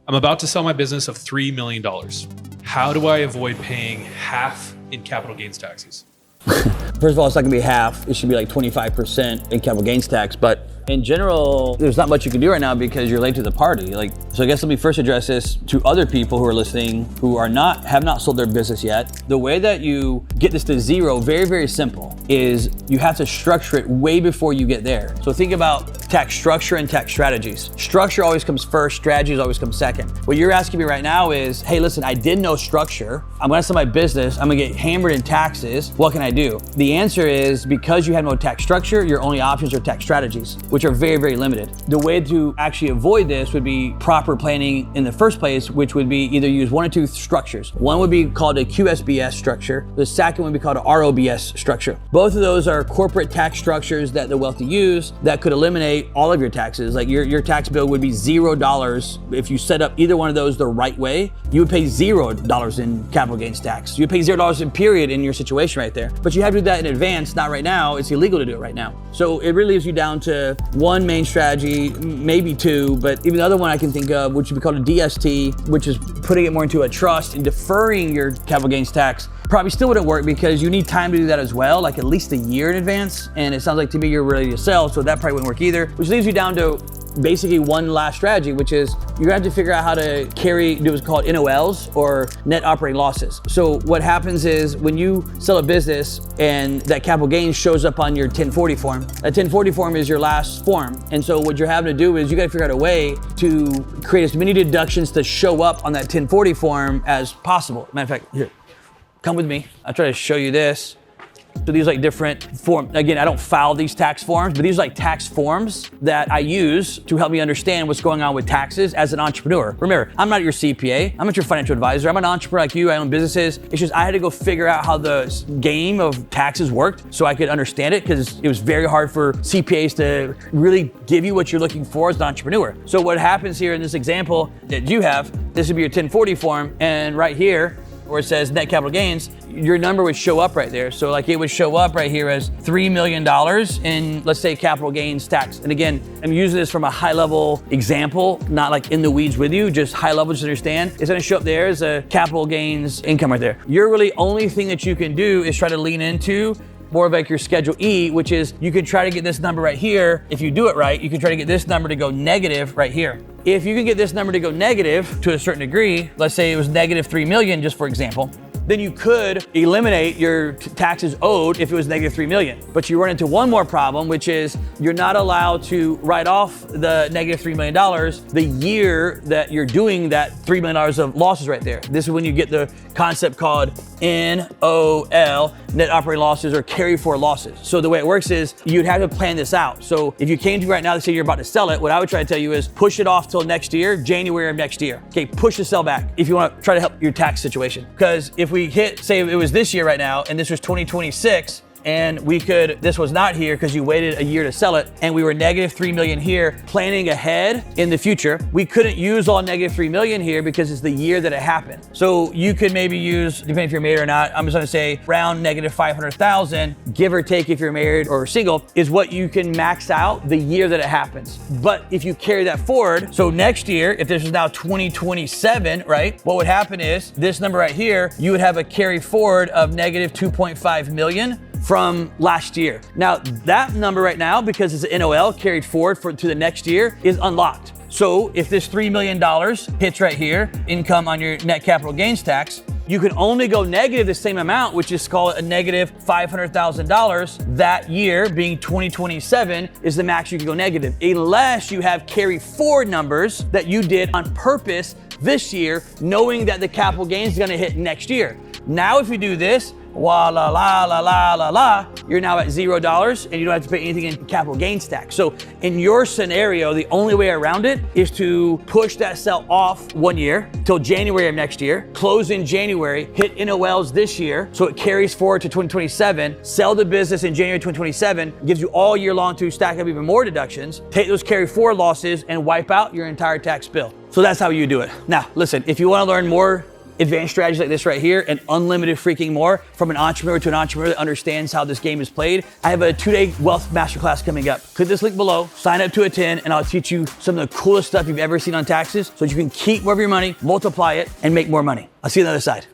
I'm about to sell my business of $3 million. How do I avoid paying half in capital gains taxes? First of all, it's not gonna be half. It should be like 25% in capital gains tax. But in general, there's not much you can do right now because you're late to the party. So I guess let me first address this to other people who are listening who have not sold their business yet. The way that you get this to zero, very, very simple, is you have to structure it way before you get there. So think about tax structure and tax strategies. Structure always comes first, strategies always come second. What you're asking me right now is, hey, listen, I did no structure. I'm gonna sell my business. I'm gonna get hammered in taxes. What can I do? The answer is, because you have no tax structure, your only options are tax strategies, which are very, very limited. The way to actually avoid this would be proper planning in the first place, which would be either use one or two structures. One would be called a QSBS structure. The second would be called an ROBS structure. Both of those are corporate tax structures that the wealthy use that could eliminate all of your taxes. Like your tax bill would be $0 if you set up either one of those the right way. You would pay $0 in capital gains tax. You would pay $0 in period in your situation right there. But you have to do that in advance, not right now. It's illegal to do it right now. So it really leaves you down to one main strategy, maybe two, but even the other one I can think of, which would be called a DST, which is putting it more into a trust and deferring your capital gains tax. Probably still wouldn't work because you need time to do that as well, like at least a year in advance. And it sounds like to me you're ready to sell, so that probably wouldn't work either, which leaves you down to basically one last strategy, which is you're gonna have to figure out how to do what's called NOLs or net operating losses. So what happens is when you sell a business and that capital gains shows up on your 1040 form, that 1040 form is your last form. And so what you're having to do is you gotta figure out a way to create as many deductions to show up on that 1040 form as possible. Matter of fact, here, come with me. I'll try to show you this. So these are like different forms. Again, I don't file these tax forms, but these are like tax forms that I use to help me understand what's going on with taxes as an entrepreneur. Remember, I'm not your CPA. I'm not your financial advisor. I'm an entrepreneur like you. I own businesses. It's just I had to go figure out how the game of taxes worked so I could understand it, because it was very hard for CPAs to really give you what you're looking for as an entrepreneur. So what happens here in this example that you have, this would be your 1040 form, and right here, where it says net capital gains, your number would show up right there. So like it would show up right here as $3 million in, let's say, capital gains tax. And again, I'm using this from a high level example, not like in the weeds with you, just high level to understand. It's gonna show up there as a capital gains income right there. Your really only thing that you can do is try to lean into more of like your Schedule E, which is you can try to get this number right here. If you do it right, you can try to get this number to go negative right here. If you can get this number to go negative to a certain degree, let's say it was negative 3 million, just for example, then you could eliminate your taxes owed if it was negative 3 million. But you run into one more problem, which is you're not allowed to write off the negative $3 million the year that you're doing that $3 million of losses right there. This is when you get the concept called NOL, net operating losses, or carry forward losses. So the way it works is you'd have to plan this out. So if you came to me right now to say you're about to sell it, what I would try to tell you is push it off till next year, January of next year. Okay, push the sell back if you want to try to help your tax situation. Because if we hit, say it was this year right now, and this was 2026, and this was not here because you waited a year to sell it, and we were negative 3 million here, planning ahead in the future, we couldn't use all negative 3 million here because it's the year that it happened. So you could maybe use, depending if you're married or not, I'm just gonna say around negative 500,000, give or take if you're married or single, is what you can max out the year that it happens. But if you carry that forward, so next year, if this is now 2027, right, what would happen is this number right here, you would have a carry forward of negative 2.5 million from last year. Now that number right now, because it's an NOL carried forward to the next year, is unlocked. So if this $3 million hits right here, income on your net capital gains tax, you can only go negative the same amount, which is called a negative $500,000 that year, being 2027 is the max you can go negative, unless you have carry forward numbers that you did on purpose this year, knowing that the capital gains is gonna hit next year. Now if you do this, la la la la la la la, you're now at $0 and you don't have to pay anything in capital gains tax. So in your scenario, the only way around it is to push that sell off 1 year till January of next year, close in January, hit NOLs this year, so it carries forward to 2027, sell the business in January 2027, gives you all year long to stack up even more deductions, take those carry forward losses and wipe out your entire tax bill. So that's how you do it. Now, listen, if you want to learn more advanced strategies like this right here and unlimited freaking more from an entrepreneur to an entrepreneur that understands how this game is played, I have a 2-day wealth masterclass coming up. Click this link below, sign up to attend, and I'll teach you some of the coolest stuff you've ever seen on taxes so that you can keep more of your money, multiply it, and make more money. I'll see you on the other side.